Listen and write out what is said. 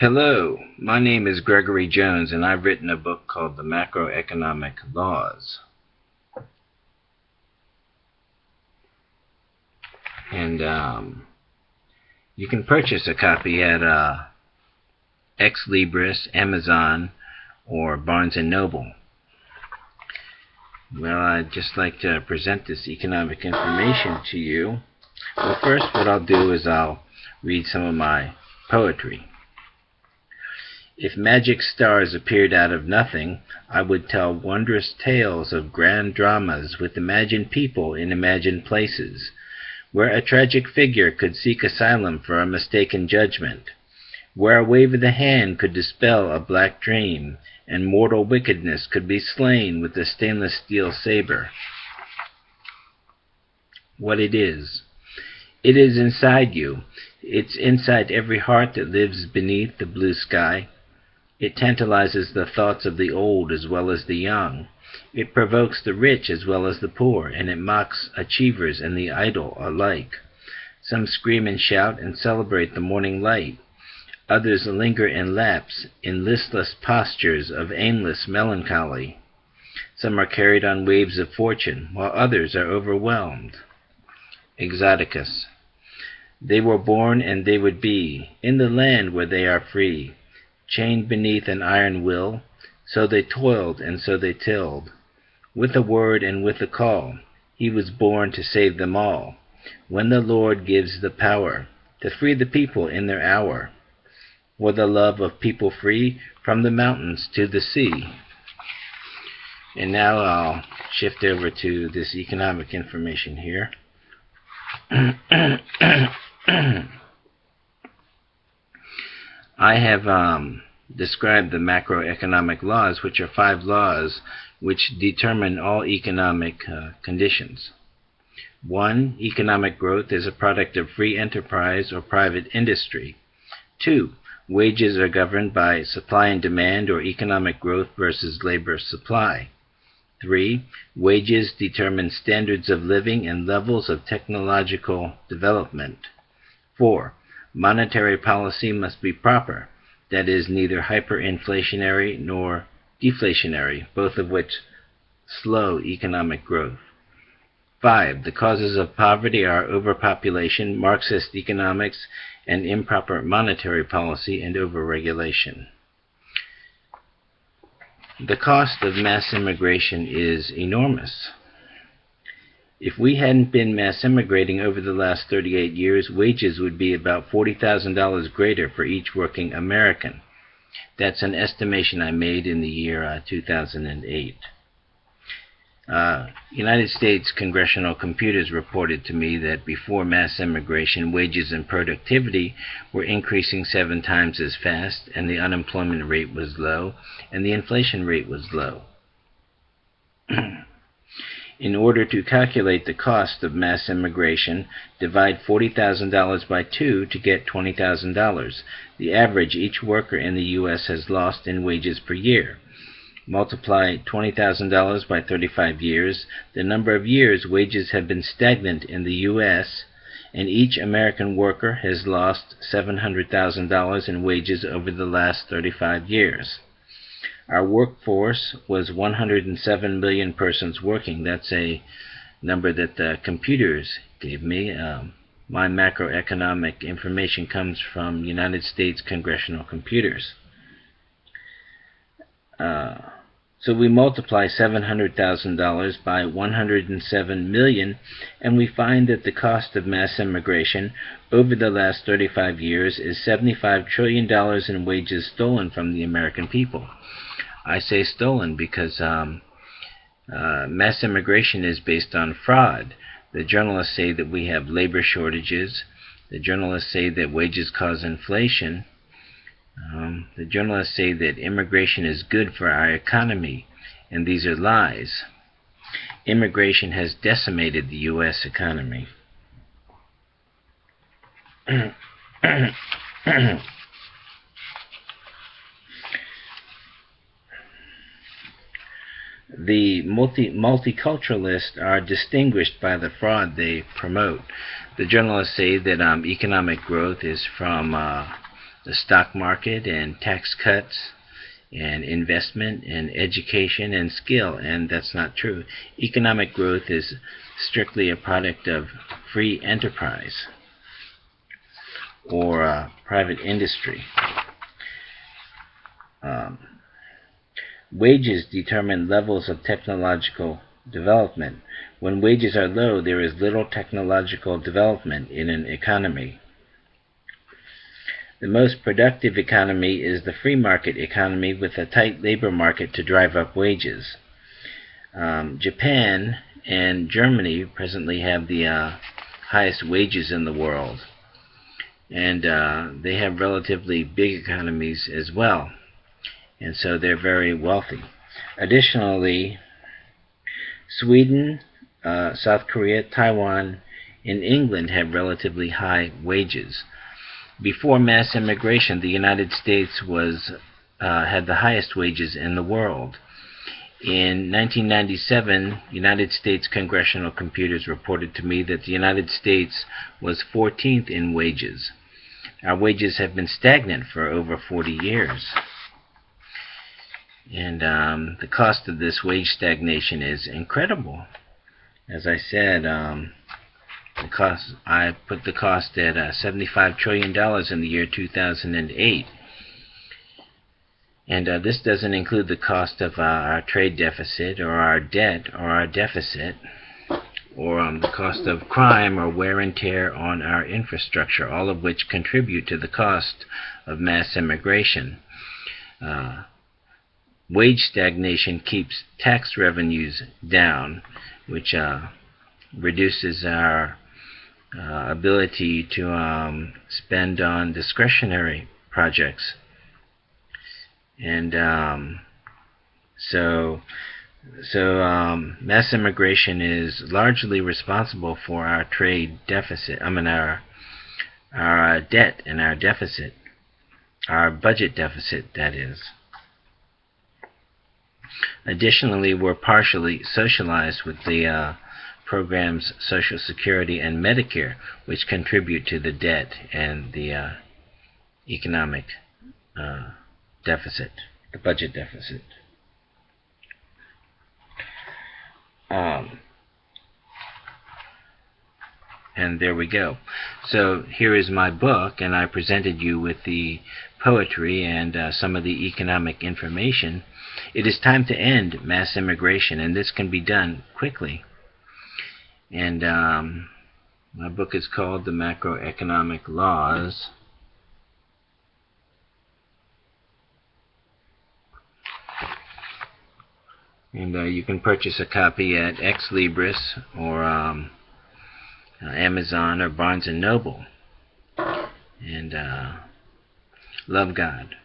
Hello, my name is Gregory Jones, and I've written a book called The Macroeconomic Laws. And you can purchase a copy at Ex Libris, Amazon, or Barnes & Noble. Well, I'd just like to present this economic information to you. Well, first what I'll do is I'll read some of my poetry. If magic stars appeared out of nothing, I would tell wondrous tales of grand dramas with imagined people in imagined places, where a tragic figure could seek asylum for a mistaken judgment, where a wave of the hand could dispel a black dream, and mortal wickedness could be slain with a stainless steel saber. What it is. It is inside you. It's inside every heart that lives beneath the blue sky. It tantalizes the thoughts of the old as well as the young. It provokes the rich as well as the poor, and it mocks achievers and the idle alike. Some scream and shout and celebrate the morning light. Others linger and lapse in listless postures of aimless melancholy. Some are carried on waves of fortune, while others are overwhelmed. Exoticus. They were born and they would be in the land where they are free. Chained beneath an iron will, so they toiled and so they tilled. With a word and with a call, he was born to save them all, when the Lord gives the power to free the people in their hour, for the love of people free from the mountains to the sea. And now I'll shift over to this economic information here. I have described the macroeconomic laws, which are 5 laws which determine all economic conditions. 1. Economic growth is a product of free enterprise or private industry. 2. Wages are governed by supply and demand, or economic growth versus labor supply. 3. Wages determine standards of living and levels of technological development. 4. Monetary policy must be proper, that is, neither hyperinflationary nor deflationary, both of which slow economic growth. 5. The causes of poverty are overpopulation, Marxist economics, and improper monetary policy and overregulation. The cost of mass immigration is enormous. If we hadn't been mass immigrating over the last 38 years, wages would be about $40,000 greater for each working American. That's an estimation I made in the year 2008. United States congressional computers reported to me that before mass immigration, wages and productivity were increasing 7 times as fast, and the unemployment rate was low, and the inflation rate was low. In order to calculate the cost of mass immigration, divide $40,000 by 2 to get $20,000, the average each worker in the U.S. has lost in wages per year. Multiply $20,000 by 35 years, the number of years wages have been stagnant in the U.S., and each American worker has lost $700,000 in wages over the last 35 years. Our workforce was 107 million persons working. That's a number that the computers gave me. My macroeconomic information comes from United States congressional computers. So we multiply $700,000 by 107 million, and we find that the cost of mass immigration over the last 35 years is $75 trillion in wages stolen from the American people. I say stolen because mass immigration is based on fraud. The journalists say that we have labor shortages. The journalists say that wages cause inflation. The journalists say that immigration is good for our economy, and these are lies. Immigration has decimated the U.S. economy. The multiculturalists are distinguished by the fraud they promote. The journalists say that economic growth is from the stock market and tax cuts and investment and education and skill, and that's not true. Economic growth is strictly a product of free enterprise or private industry. Wages determine levels of technological development. When wages are low, there is little technological development in an economy. The most productive economy is the free market economy with a tight labor market to drive up wages. Japan and Germany presently have the highest wages in the world, and they have relatively big economies as well, and so they're very wealthy. Additionally, Sweden, South Korea, Taiwan, and England have relatively high wages. Before mass immigration, the United States had the highest wages in the world. In 1997, United States congressional computers reported to me that the United States was 14th in wages. Our wages have been stagnant for over 40 years. And the cost of this wage stagnation is incredible. As I said, I put the cost at $75 trillion in the year 2008. And this doesn't include the cost of our trade deficit or our debt or our deficit or the cost of crime or wear and tear on our infrastructure, all of which contribute to the cost of mass immigration. Wage stagnation keeps tax revenues down, which reduces our ability to spend on discretionary projects. And so mass immigration is largely responsible for our trade deficit, our debt and our deficit, our budget deficit, that is. Additionally, we're partially socialized with the programs Social Security and Medicare, which contribute to the debt and the economic deficit, the budget deficit. And there we go. So here is my book, and I presented you with the poetry and some of the economic information. It is time to end mass immigration, and this can be done quickly. And my book is called The Macroeconomic Laws. And you can purchase a copy at Ex Libris or Amazon or Barnes & Noble. And love God.